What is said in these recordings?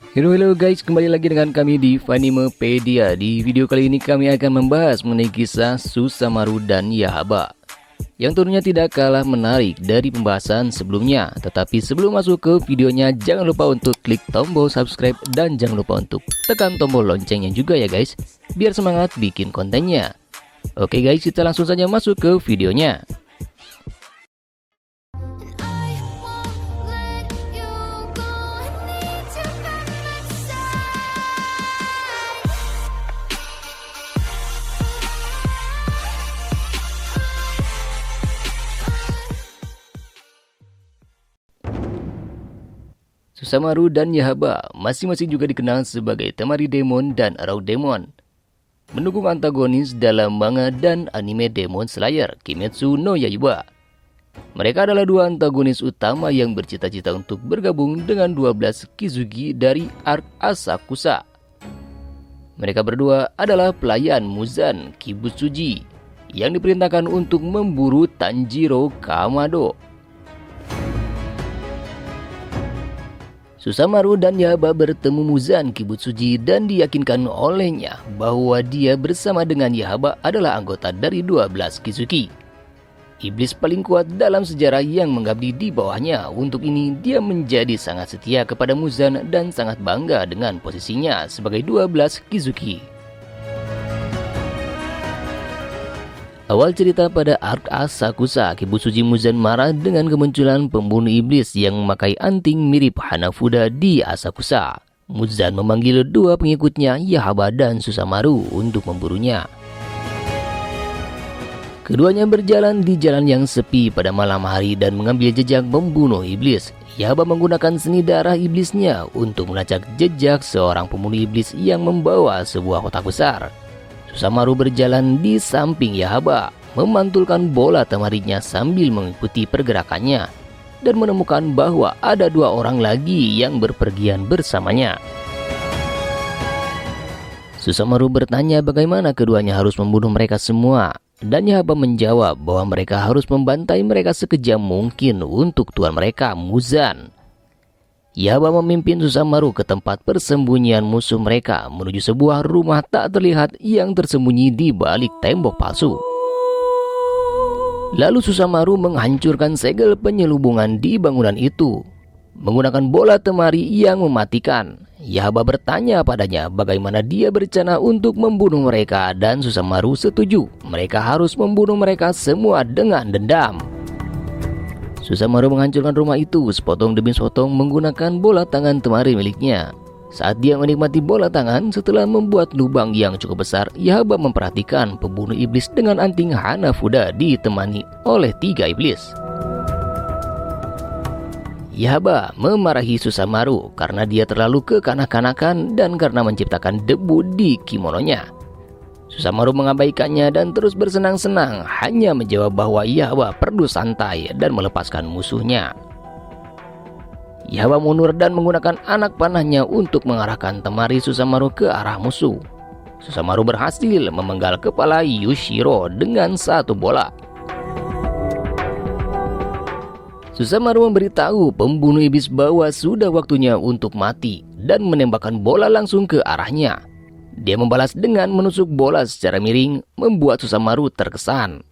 Halo guys, kembali lagi dengan kami di Fanimepedia. Di video kali ini kami akan membahas mengenai kisah Susanoo dan Yahaba, yang tentunya tidak kalah menarik dari pembahasan sebelumnya. Tetapi sebelum masuk ke videonya, jangan lupa untuk klik tombol subscribe dan jangan lupa untuk tekan tombol loncengnya juga ya guys, biar semangat bikin kontennya. Oke guys, kita langsung saja masuk ke videonya. Susanoo dan Yahaba masing-masing juga dikenal sebagai Temari Demon dan Raw Demon, mendukung antagonis dalam manga dan anime Demon Slayer Kimetsu no Yaiba. Mereka adalah dua antagonis utama yang bercita-cita untuk bergabung dengan 12 Kizuki dari Arc Asakusa. Mereka berdua adalah pelayan Muzan Kibutsuji yang diperintahkan untuk memburu Tanjiro Kamado. Susanoo dan Yahaba bertemu Muzan Kibutsuji dan diyakinkan olehnya bahwa dia bersama dengan Yahaba adalah anggota dari 12 Kizuki, iblis paling kuat dalam sejarah yang mengabdi di bawahnya. Untuk ini dia menjadi sangat setia kepada Muzan dan sangat bangga dengan posisinya sebagai 12 Kizuki. Awal cerita pada Arc Asakusa, Kibutsuji Muzan marah dengan kemunculan pembunuh iblis yang memakai anting mirip Hanafuda di Asakusa. Muzan memanggil dua pengikutnya, Yahaba dan Susanoo, untuk memburunya. Keduanya berjalan di jalan yang sepi pada malam hari dan mengambil jejak membunuh iblis. Yahaba menggunakan seni darah iblisnya untuk melacak jejak seorang pembunuh iblis yang membawa sebuah kotak besar. Susanoo berjalan di samping Yahaba, memantulkan bola temarinya sambil mengikuti pergerakannya dan menemukan bahwa ada dua orang lagi yang berpergian bersamanya. Susanoo bertanya bagaimana keduanya harus membunuh mereka semua, dan Yahaba menjawab bahwa mereka harus membantai mereka sekejam mungkin untuk tuan mereka, Muzan. Yahaba memimpin Susanoo ke tempat persembunyian musuh mereka menuju sebuah rumah tak terlihat yang tersembunyi di balik tembok palsu. Lalu Susanoo menghancurkan segel penyelubungan di bangunan itu menggunakan bola temari yang mematikan. Yahaba bertanya padanya bagaimana dia berencana untuk membunuh mereka dan Susanoo setuju. Mereka harus membunuh mereka semua dengan dendam. Susanoo menghancurkan rumah itu sepotong demi sepotong menggunakan bola tangan temari miliknya. Saat dia menikmati bola tangan setelah membuat lubang yang cukup besar, Yahaba memperhatikan pembunuh iblis dengan anting Hanafuda ditemani oleh 3 iblis. Yahaba memarahi Susanoo karena dia terlalu kekanak-kanakan dan karena menciptakan debu di kimononya. Susanoo mengabaikannya dan terus bersenang-senang, hanya menjawab bahwa Yahaba perlu santai dan melepaskan musuhnya. Yahaba mundur dan menggunakan anak panahnya untuk mengarahkan temari Susanoo ke arah musuh. Susanoo berhasil memenggal kepala Yushiro dengan satu bola. Susanoo memberitahu pembunuh iblis bahwa sudah waktunya untuk mati dan menembakkan bola langsung ke arahnya. Dia membalas dengan menusuk bola secara miring, membuat Susanoo terkesan.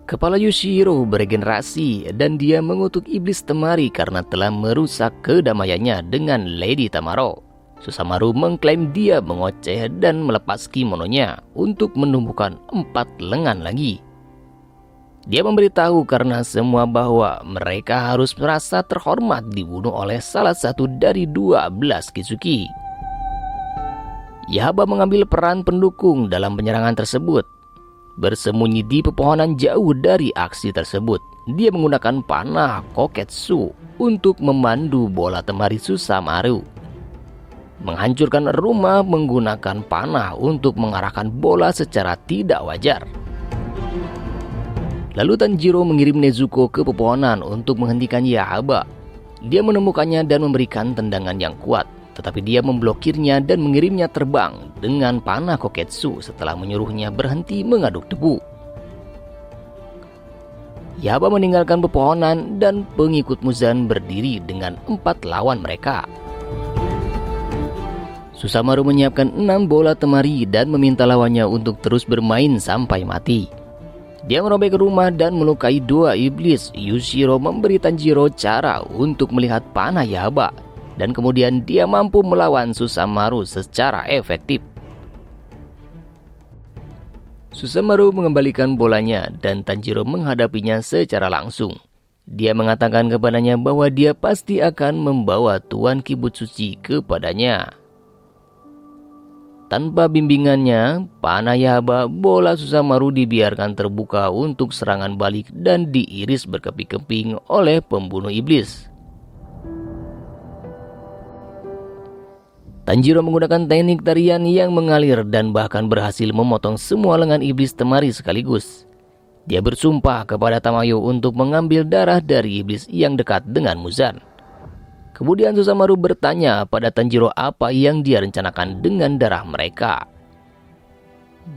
Kepala Yushiro beregenerasi dan dia mengutuk iblis temari karena telah merusak kedamaiannya dengan Lady Tamaro. Susanoo mengklaim dia mengoceh dan melepas kimononya untuk menumbuhkan 4 lengan lagi. Dia memberitahu karena semua bahwa mereka harus merasa terhormat dibunuh oleh salah satu dari 12 Kizuki. Yahaba mengambil peran pendukung dalam penyerangan tersebut. Bersembunyi di pepohonan jauh dari aksi tersebut, dia menggunakan panah Koketsu untuk memandu bola temari Susanoo. Menghancurkan rumah menggunakan panah untuk mengarahkan bola secara tidak wajar. Lalu Tanjiro mengirim Nezuko ke pepohonan untuk menghentikan Yahaba. Dia menemukannya dan memberikan tendangan yang kuat, tetapi dia memblokirnya dan mengirimnya terbang dengan panah Koketsu setelah menyuruhnya berhenti mengaduk debu. Yahaba meninggalkan pepohonan dan pengikut Muzan berdiri dengan 4 lawan mereka. Susanoo menyiapkan 6 bola temari dan meminta lawannya untuk terus bermain sampai mati. Dia merobek rumah dan melukai 2 iblis. Yushiro memberi Tanjiro cara untuk melihat panah Yahaba, dan kemudian dia mampu melawan Susanoo secara efektif. Susanoo mengembalikan bolanya dan Tanjiro menghadapinya secara langsung. Dia mengatakan kepadanya bahwa dia pasti akan membawa Tuan Kibutsuji kepadanya. Tanpa bimbingannya, panah Yahaba, bola Susanoo dibiarkan terbuka untuk serangan balik dan diiris berkeping-keping oleh pembunuh iblis. Tanjiro menggunakan teknik tarian yang mengalir dan bahkan berhasil memotong semua lengan iblis temari sekaligus. Dia bersumpah kepada Tamayo untuk mengambil darah dari iblis yang dekat dengan Muzan. Kemudian Susanoo bertanya pada Tanjiro apa yang dia rencanakan dengan darah mereka.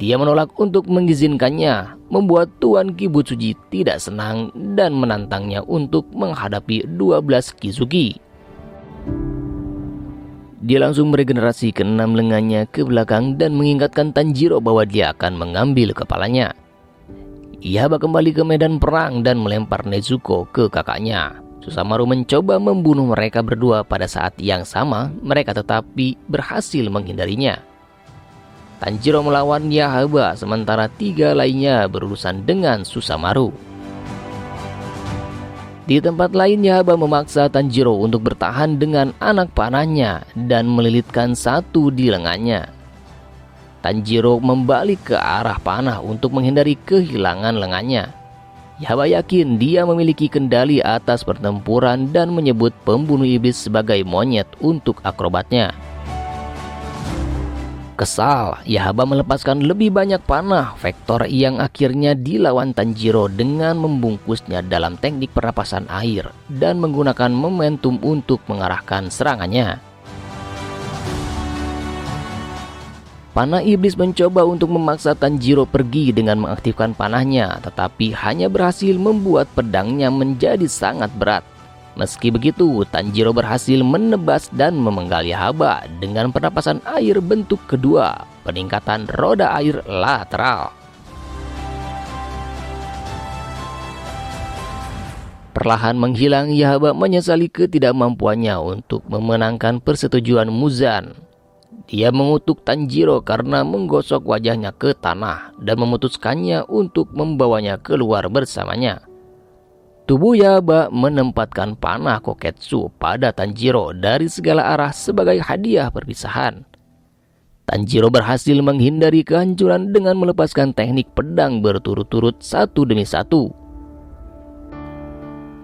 Dia menolak untuk mengizinkannya, membuat Tuan Kibutsuji tidak senang dan menantangnya untuk menghadapi 12 Kizuki. Dia langsung meregenerasi ke-6 lengannya ke belakang dan mengingatkan Tanjiro bahwa dia akan mengambil kepalanya. Yahaba kembali ke medan perang dan melempar Nezuko ke kakaknya. Susanoo mencoba membunuh mereka berdua pada saat yang sama, mereka tetapi berhasil menghindarinya. Tanjiro melawan Yahaba sementara 3 lainnya berurusan dengan Susanoo. Di tempat lain, Yahaba memaksa Tanjiro untuk bertahan dengan anak panahnya dan melilitkan 1 di lengannya. Tanjiro membalik ke arah panah untuk menghindari kehilangan lengannya. Yahaba yakin dia memiliki kendali atas pertempuran dan menyebut pembunuh iblis sebagai monyet untuk akrobatnya. Kesal, Yahaba melepaskan lebih banyak panah vektor yang akhirnya dilawan Tanjiro dengan membungkusnya dalam teknik pernapasan air dan menggunakan momentum untuk mengarahkan serangannya. Panah iblis mencoba untuk memaksa Tanjiro pergi dengan mengaktifkan panahnya, tetapi hanya berhasil membuat pedangnya menjadi sangat berat. Meski begitu, Tanjiro berhasil menebas dan memenggal Yahaba dengan pernapasan air bentuk kedua, peningkatan roda air lateral. Perlahan menghilang, Yahaba menyesali ketidakmampuannya untuk memenangkan persetujuan Muzan. Dia mengutuk Tanjiro karena menggosok wajahnya ke tanah dan memutuskannya untuk membawanya keluar bersamanya. Tubuh Yahaba menempatkan panah Koketsu pada Tanjiro dari segala arah sebagai hadiah perpisahan. Tanjiro berhasil menghindari kehancuran dengan melepaskan teknik pedang berturut-turut 1 demi 1.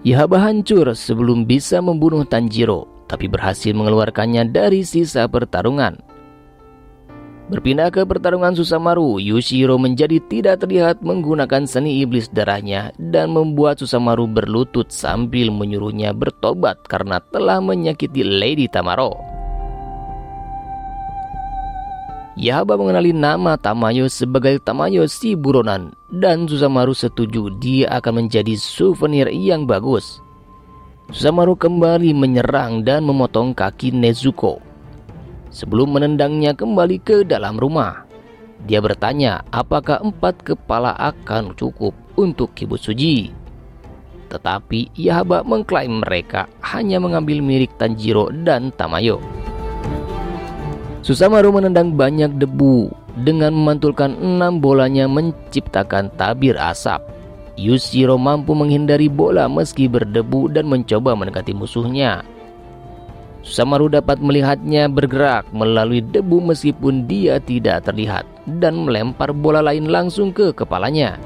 Yahaba hancur sebelum bisa membunuh Tanjiro, tapi berhasil mengeluarkannya dari sisa pertarungan. Berpindah ke pertarungan Susanoo, Yushiro menjadi tidak terlihat menggunakan seni iblis darahnya dan membuat Susanoo berlutut sambil menyuruhnya bertobat karena telah menyakiti Lady Tamaro. Yahaba mengenali nama Tamayo sebagai Tamayo si buronan dan Susanoo setuju dia akan menjadi souvenir yang bagus. Susanoo kembali menyerang dan memotong kaki Nezuko sebelum menendangnya kembali ke dalam rumah. Dia bertanya apakah 4 kepala akan cukup untuk Kibutsuji. Tetapi Yahaba mengklaim mereka hanya mengambil milik Tanjiro dan Tamayo. Susanoo menendang banyak debu dengan memantulkan 6 bolanya menciptakan tabir asap. Yushiro mampu menghindari bola meski berdebu dan mencoba mendekati musuhnya. Susanoo dapat melihatnya bergerak melalui debu meskipun dia tidak terlihat dan melempar bola lain langsung ke kepalanya.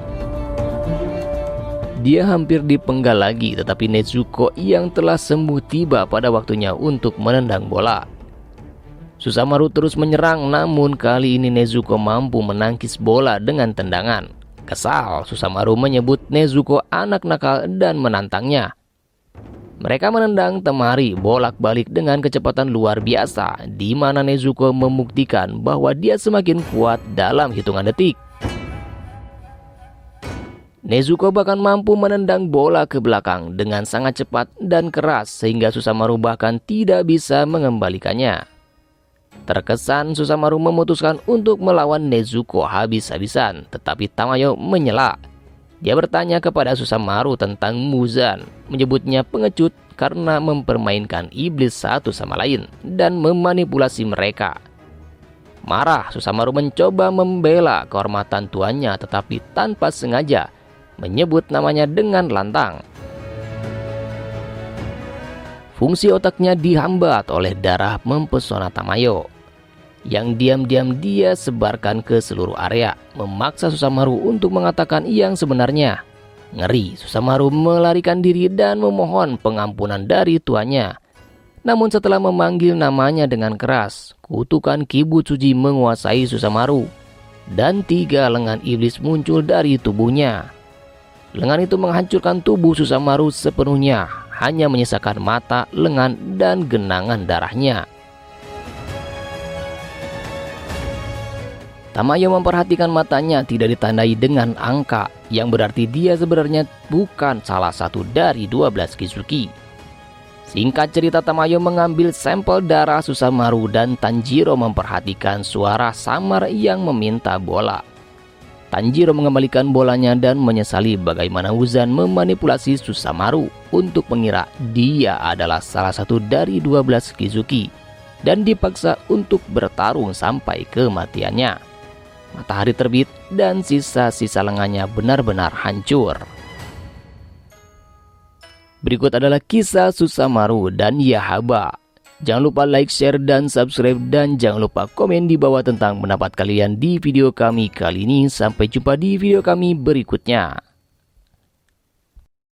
Dia hampir dipenggal lagi, tetapi Nezuko yang telah sembuh tiba pada waktunya untuk menendang bola. Susanoo terus menyerang, namun kali ini Nezuko mampu menangkis bola dengan tendangan. Kesal, Susanoo menyebut Nezuko anak nakal dan menantangnya. Mereka menendang temari bolak-balik dengan kecepatan luar biasa, di mana Nezuko membuktikan bahwa dia semakin kuat dalam hitungan detik. Nezuko bahkan mampu menendang bola ke belakang dengan sangat cepat dan keras sehingga Susanoo bahkan tidak bisa mengembalikannya. Terkesan Susanoo memutuskan untuk melawan Nezuko habis-habisan, tetapi Tamayo menyela. Dia bertanya kepada Susanoo tentang Muzan, menyebutnya pengecut karena mempermainkan iblis satu sama lain dan memanipulasi mereka. Marah, Susanoo mencoba membela kehormatan tuannya tetapi tanpa sengaja menyebut namanya dengan lantang. Fungsi otaknya dihambat oleh darah mempesona Tamayo, yang diam-diam dia sebarkan ke seluruh area, memaksa Susanoo untuk mengatakan yang sebenarnya. Ngeri, Susanoo melarikan diri dan memohon pengampunan dari tuannya. Namun setelah memanggil namanya dengan keras, kutukan Kibutsuji menguasai Susanoo dan 3 lengan iblis muncul dari tubuhnya. Lengan itu menghancurkan tubuh Susanoo sepenuhnya, hanya menyisakan mata, lengan, dan genangan darahnya. Tamayo memperhatikan matanya tidak ditandai dengan angka, yang berarti dia sebenarnya bukan salah satu dari 12 Kizuki. Singkat cerita, Tamayo mengambil sampel darah Susanoo dan Tanjiro memperhatikan suara samar yang meminta bola. Tanjiro mengembalikan bolanya dan menyesali bagaimana Muzan memanipulasi Susanoo untuk mengira dia adalah salah satu dari 12 Kizuki dan dipaksa untuk bertarung sampai kematiannya. Matahari terbit dan sisa-sisa lengannya benar-benar hancur. Berikut adalah kisah Susanoo dan Yahaba. Jangan lupa like, share, dan subscribe, dan jangan lupa komen di bawah tentang pendapat kalian di video kami kali ini. Sampai jumpa di video kami berikutnya.